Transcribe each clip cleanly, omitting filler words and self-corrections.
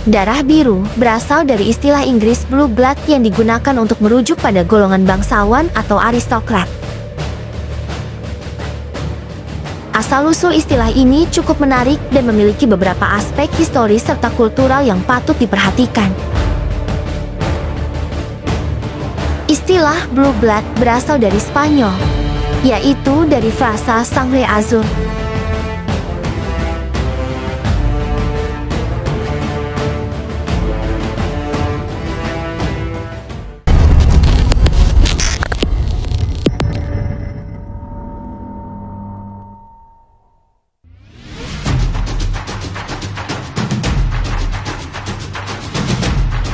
Darah biru berasal dari istilah Inggris blue blood yang digunakan untuk merujuk pada golongan bangsawan atau aristokrat. Asal-usul istilah ini cukup menarik dan memiliki beberapa aspek historis serta kultural yang patut diperhatikan. Istilah blue blood berasal dari Spanyol, yaitu dari frasa sangre azul.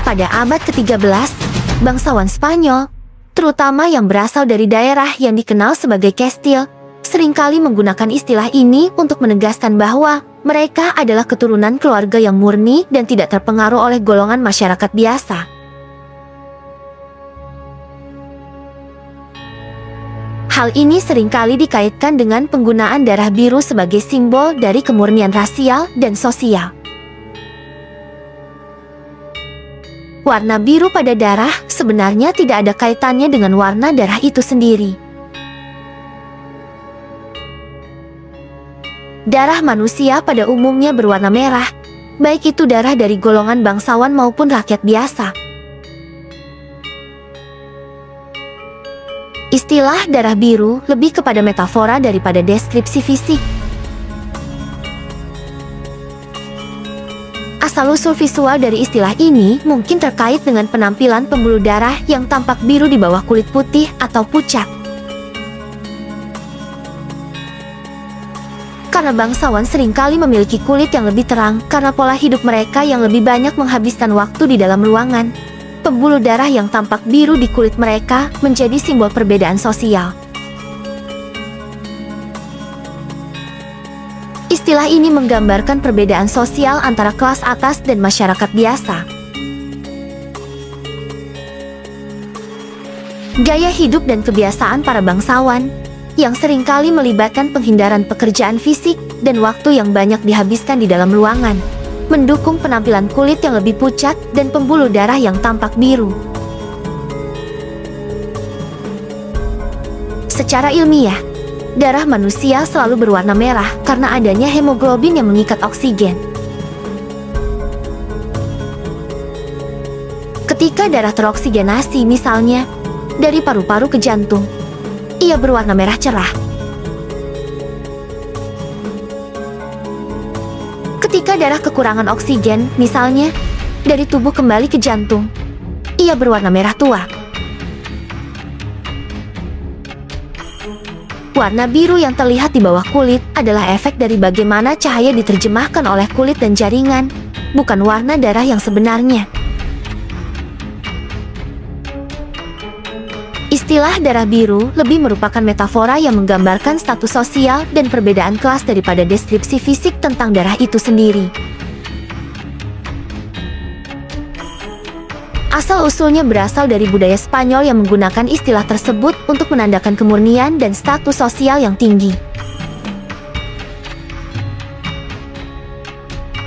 Pada abad ke-13, bangsawan Spanyol, terutama yang berasal dari daerah yang dikenal sebagai Kastil, seringkali menggunakan istilah ini untuk menegaskan bahwa mereka adalah keturunan keluarga yang murni dan tidak terpengaruh oleh golongan masyarakat biasa. Hal ini seringkali dikaitkan dengan penggunaan darah biru sebagai simbol dari kemurnian rasial dan sosial. Warna biru pada darah sebenarnya tidak ada kaitannya dengan warna darah itu sendiri. Darah manusia pada umumnya berwarna merah, baik itu darah dari golongan bangsawan maupun rakyat biasa. Istilah darah biru lebih kepada metafora daripada deskripsi fisik. Asal-usul visual dari istilah ini mungkin terkait dengan penampilan pembuluh darah yang tampak biru di bawah kulit putih atau pucat. Karena bangsawan seringkali memiliki kulit yang lebih terang karena pola hidup mereka yang lebih banyak menghabiskan waktu di dalam ruangan, pembuluh darah yang tampak biru di kulit mereka menjadi simbol perbedaan sosial. Istilah ini menggambarkan perbedaan sosial antara kelas atas dan masyarakat biasa. Gaya hidup dan kebiasaan para bangsawan, yang seringkali melibatkan penghindaran pekerjaan fisik dan waktu yang banyak dihabiskan di dalam ruangan, mendukung penampilan kulit yang lebih pucat dan pembuluh darah yang tampak biru. Secara ilmiah, darah manusia selalu berwarna merah karena adanya hemoglobin yang mengikat oksigen. Ketika darah teroksigenasi misalnya, dari paru-paru ke jantung, ia berwarna merah cerah. Ketika darah kekurangan oksigen, misalnya, dari tubuh kembali ke jantung, ia berwarna merah tua. Warna biru yang terlihat di bawah kulit adalah efek dari bagaimana cahaya diterjemahkan oleh kulit dan jaringan, bukan warna darah yang sebenarnya. Istilah darah biru lebih merupakan metafora yang menggambarkan status sosial dan perbedaan kelas daripada deskripsi fisik tentang darah itu sendiri. Asal-usulnya berasal dari budaya Spanyol yang menggunakan istilah tersebut untuk menandakan kemurnian dan status sosial yang tinggi.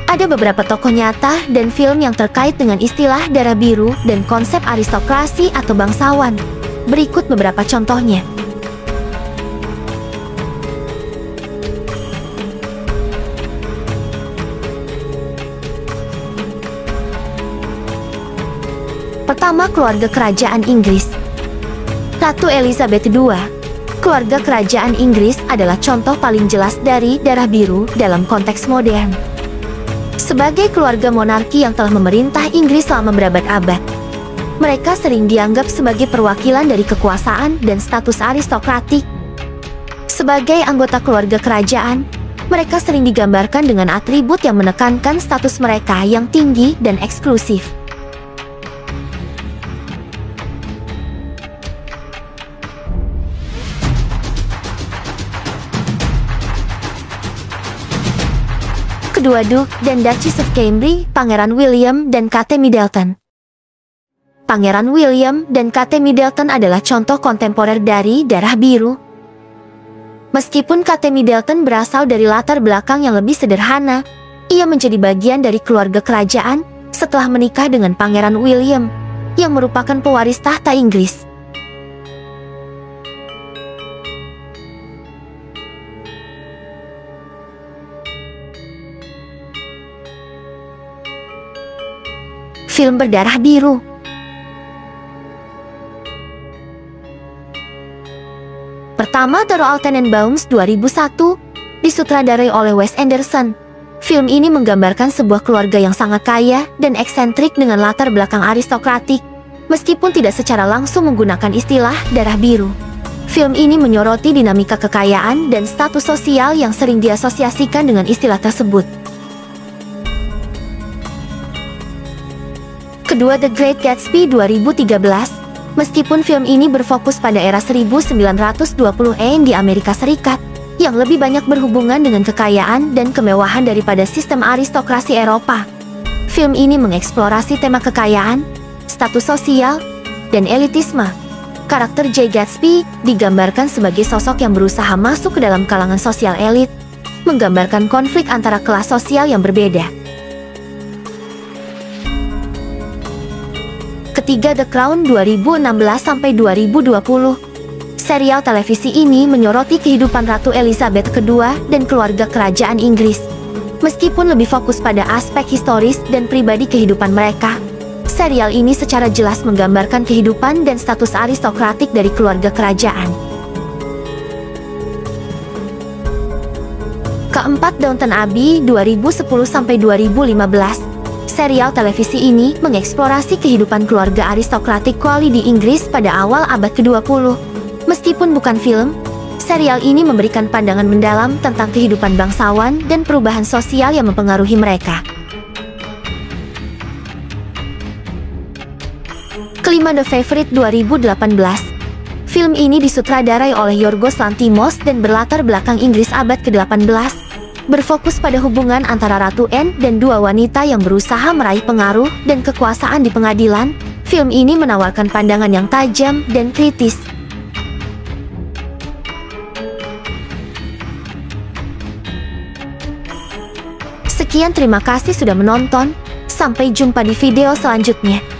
Ada beberapa tokoh nyata dan film yang terkait dengan istilah darah biru dan konsep aristokrasi atau bangsawan. Berikut beberapa contohnya. Pertama, keluarga kerajaan Inggris. Ratu Elizabeth II. Keluarga kerajaan Inggris adalah contoh paling jelas dari darah biru dalam konteks modern. Sebagai keluarga monarki yang telah memerintah Inggris selama berabad-abad, mereka sering dianggap sebagai perwakilan dari kekuasaan dan status aristokratik. Sebagai anggota keluarga kerajaan, mereka sering digambarkan dengan atribut yang menekankan status mereka yang tinggi dan eksklusif. Kedua Duke dan Duchess of Cambridge, Pangeran William dan Kate Middleton. Pangeran William dan Kate Middleton adalah contoh kontemporer dari darah biru. Meskipun Kate Middleton berasal dari latar belakang yang lebih sederhana, ia menjadi bagian dari keluarga kerajaan, setelah menikah dengan Pangeran William, yang merupakan pewaris tahta Inggris. Film berdarah biru. Pertama, The Royal Tenenbaums 2001, disutradarai oleh Wes Anderson. Film ini menggambarkan sebuah keluarga yang sangat kaya dan eksentrik dengan latar belakang aristokratik, meskipun tidak secara langsung menggunakan istilah darah biru. Film ini menyoroti dinamika kekayaan dan status sosial yang sering diasosiasikan dengan istilah tersebut. Kedua, The Great Gatsby 2013. Meskipun film ini berfokus pada era 1920-an di Amerika Serikat, yang lebih banyak berhubungan dengan kekayaan dan kemewahan daripada sistem aristokrasi Eropa. Film ini mengeksplorasi tema kekayaan, status sosial, dan elitisme. Karakter Jay Gatsby digambarkan sebagai sosok yang berusaha masuk ke dalam kalangan sosial elit, menggambarkan konflik antara kelas sosial yang berbeda. Ketiga, The Crown 2016-2020. Serial televisi ini menyoroti kehidupan Ratu Elizabeth II dan keluarga kerajaan Inggris. Meskipun lebih fokus pada aspek historis dan pribadi kehidupan mereka, serial ini secara jelas menggambarkan kehidupan dan status aristokratik dari keluarga kerajaan. Keempat, Downton Abbey 2010-2015. Serial televisi ini mengeksplorasi kehidupan keluarga aristokratik Crawley di Inggris pada awal abad ke-20. Meskipun bukan film, serial ini memberikan pandangan mendalam tentang kehidupan bangsawan dan perubahan sosial yang mempengaruhi mereka. Kelima, The Favourite 2018. Film ini disutradarai oleh Yorgos Lanthimos dan berlatar belakang Inggris abad ke-18. Berfokus pada hubungan antara Ratu Anne dan dua wanita yang berusaha meraih pengaruh dan kekuasaan di pengadilan. Film ini menawarkan pandangan yang tajam dan kritis. Sekian, terima kasih sudah menonton. Sampai jumpa di video selanjutnya.